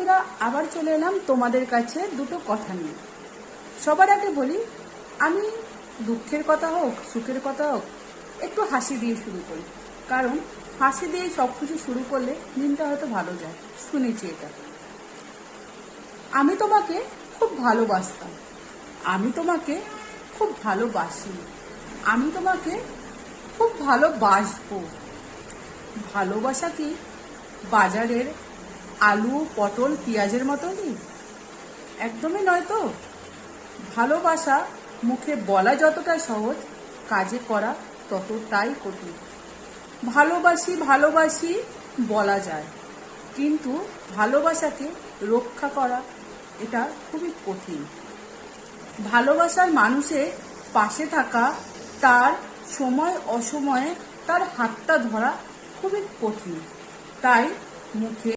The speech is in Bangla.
বন্ধুরা, আবার চলে এলাম তোমাদের কাছে দুটো কথা নিয়ে। সবার আগে বলি, আমি দুঃখের কথা হোক সুখের কথা হোক একটু হাসি দিয়ে শুরু করি, কারণ হাসি দিয়ে সব কিছু শুরু করলে দিনটা হয়তো ভালো যায়। শুনেছি এটা। আমি তোমাকে খুব ভালোবাসতাম, আমি তোমাকে খুব ভালোবাসি, আমি তোমাকে খুব ভালোবাসবো। ভালোবাসা কি বাজারের আলু পটল পেঁয়াজের মতনই? একদমই নয় তো। ভালোবাসা মুখে বলা যতটা সহজ, কাজে করা ততটাই কঠিন। ভালোবাসি ভালোবাসি বলা যায়, কিন্তু ভালোবাসাকে রক্ষা করা এটা খুবই কঠিন। ভালোবাসার মানুষের পাশে থাকা, তার সময় অসময়ে তার হাতটা ধরা খুবই কঠিন। তাই মুখে